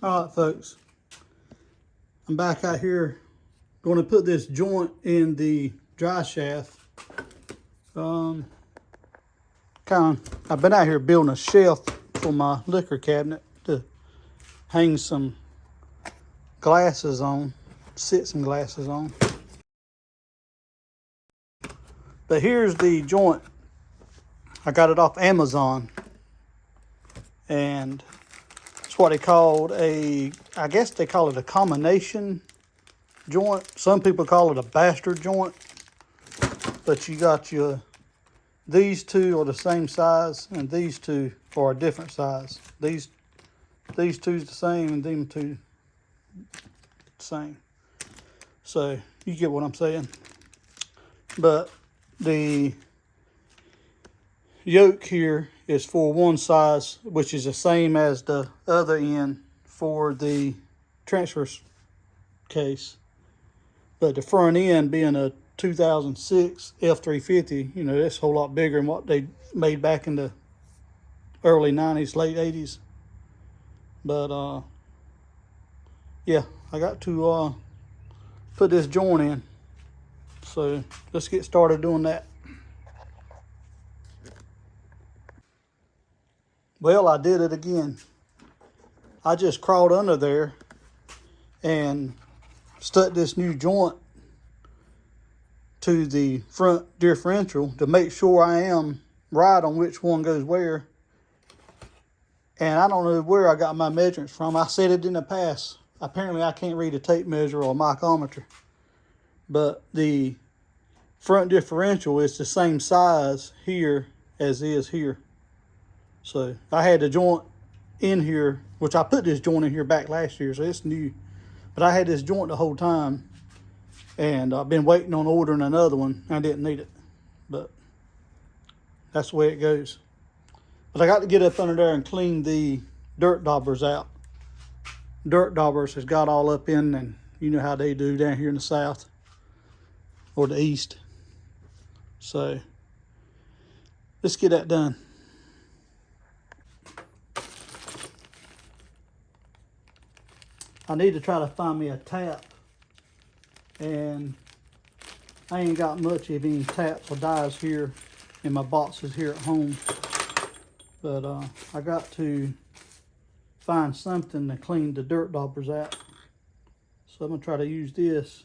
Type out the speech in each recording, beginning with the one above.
All right, folks, I'm back out here going to put this joint in the dry shaft. I've been out here building a shelf for my liquor cabinet to hang some glasses on, sit some glasses on. But here's the joint. I got it off Amazon, and it's what they called I guess they call it a combination joint. Some people call it a bastard joint, but you got these two are the same size, and these two are a different size. These two's the same, and them two the same. So you get what I'm saying. But the yoke here is for one size, which is the same as the other end for the transfer case. But the front end being a 2006 F350, you know, that's a whole lot bigger than what they made back in the early 90s, late 80s. But yeah, I got to put this joint in. So let's get started doing that. Well, I did it again. I just crawled under there and stuck this new joint to the front differential to make sure I am right on which one goes where. And I don't know where I got my measurements from. I said it in the past. Apparently I can't read a tape measure or a micrometer. But the front differential is the same size here as is here. So I had the joint in here, which I put this joint in here back last year, so it's new. But I had this joint the whole time, and I've been waiting on ordering another one. I didn't need it, but that's the way it goes. But I got to get up under there and clean the dirt daubers out. Dirt daubers has got all up in, and you know how they do down here in the south or the east. So let's get that done. I need to try to find me a tap, and I ain't got much of any taps or dies here in my boxes here at home. But I got to find something to clean the dirt daubers out. So I'm gonna try to use this,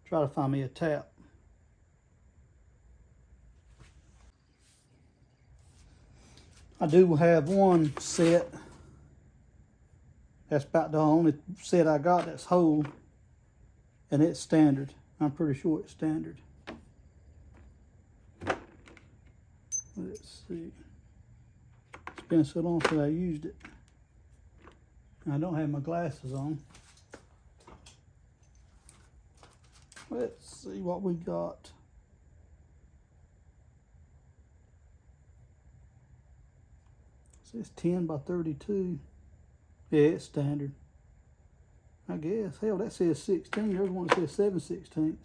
try to find me a tap. I do have one set. That's about the only set I got that's whole, and it's standard. I'm pretty sure it's standard. Let's see. It's been so long since I used it. I don't have my glasses on. Let's see what we got. It says 10 by 32. Yeah, it's standard. I guess. Hell, that says 16. There's one that says 7/16.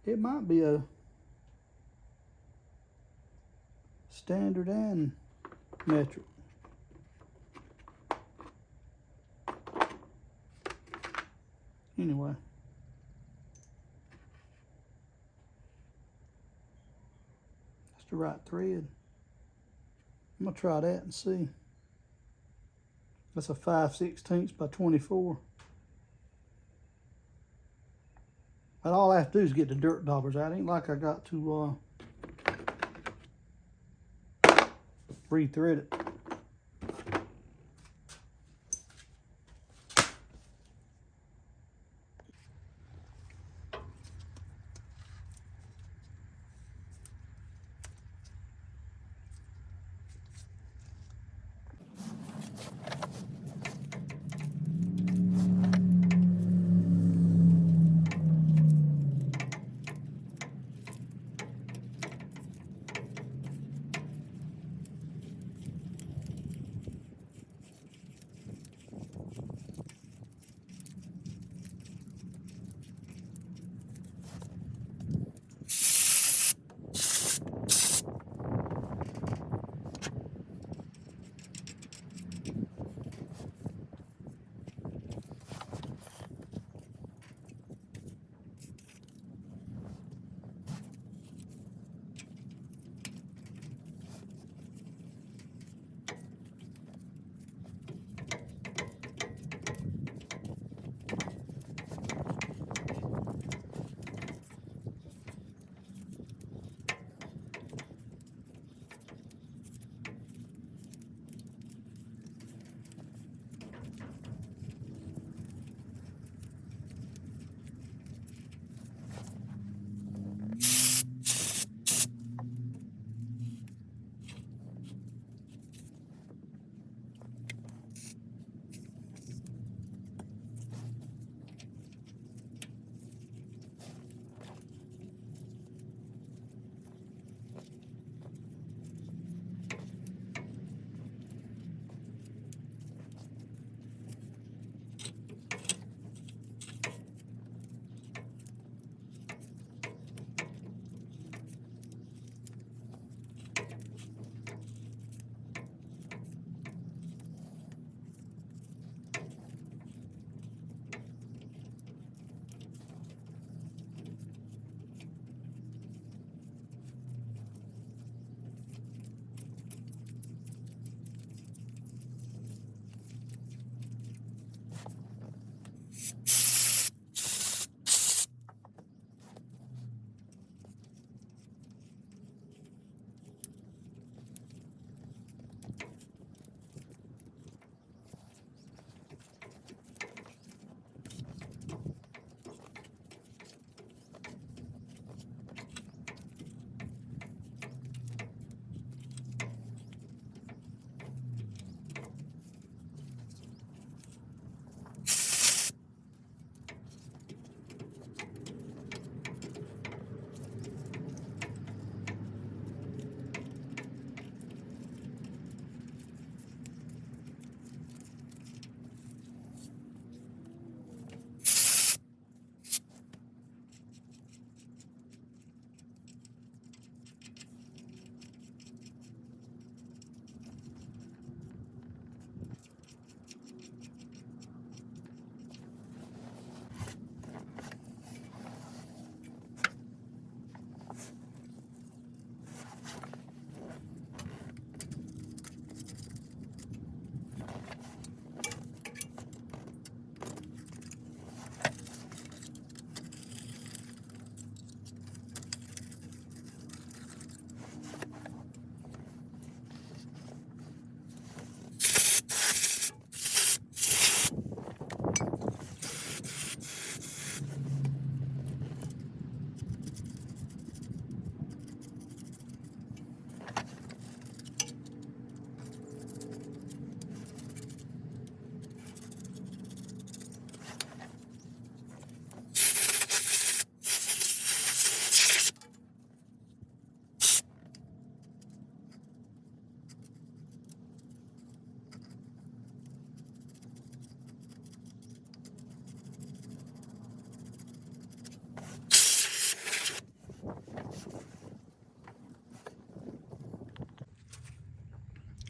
It might be a standard and metric. Anyway. That's the right thread. I'm gonna try that and see. That's a 5/16 by 24. But all I have to do is get the dirt daubers out. It ain't like I got to re-thread it.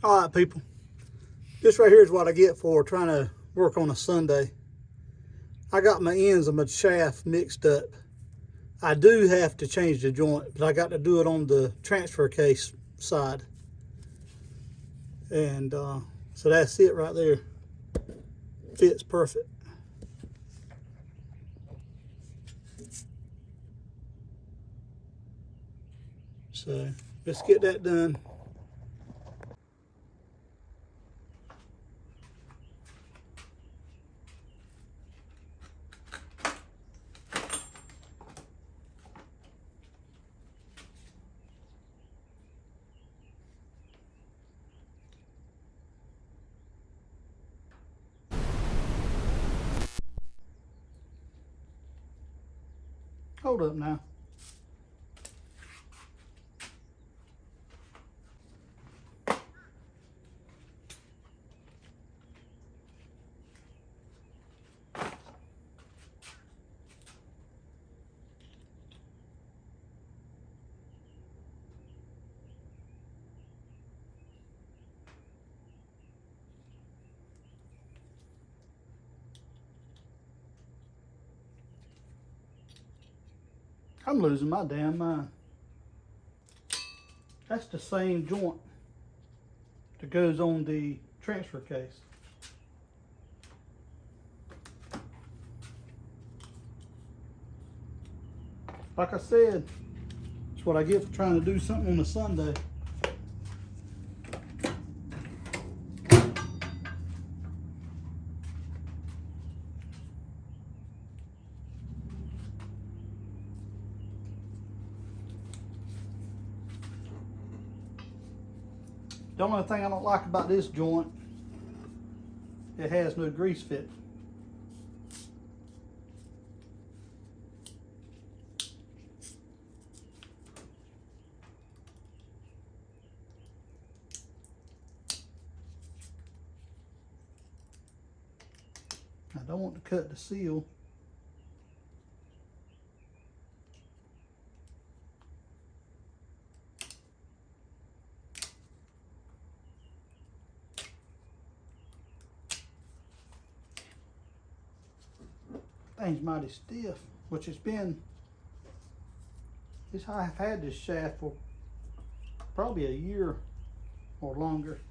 All right, people. This right here is what I get for trying to work on a Sunday. I got my ends of my shaft mixed up. I do have to change the joint, but I got to do it on the transfer case side. And so that's it right there. Fits perfect. So let's get that done. Hold up now. I'm losing my damn mind. That's the same joint that goes on the transfer case. Like I said, it's what I get for trying to do something on a Sunday. The only thing I don't like about this joint, it has no grease fit. I don't want to cut the seal. Thing's mighty stiff, which it's been. I've had this shaft for probably a year or longer.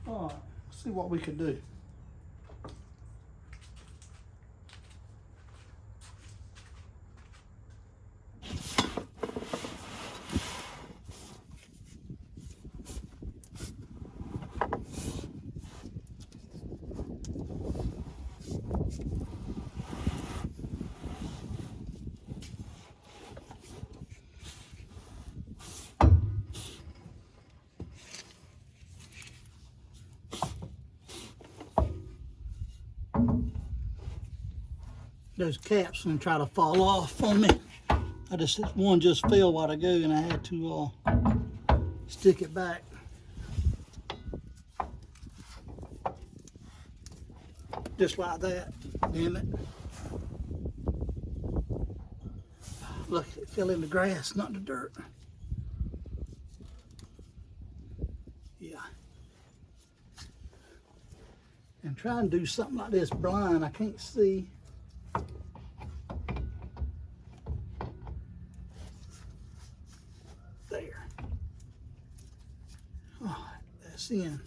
All right, let's see what we could do. Those caps gonna try to fall off on me. One just fell a while ago and I had to stick it back. Just like that, damn it. Look, it fell in the grass, not the dirt. Yeah. And try and do something like this blind, I can't see. There. All right, that's in.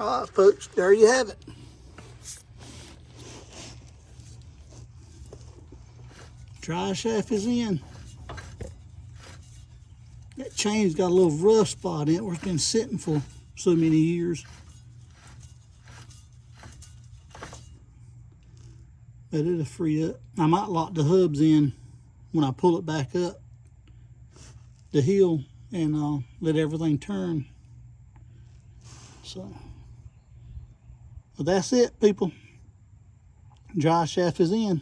All right, folks, there you have it. Drive shaft is in. That chain's got a little rough spot in it where it's been sitting for so many years. But it'll free up. I might lock the hubs in when I pull it back up the hill and let everything turn. So, well, that's it, people. Drive shaft is in.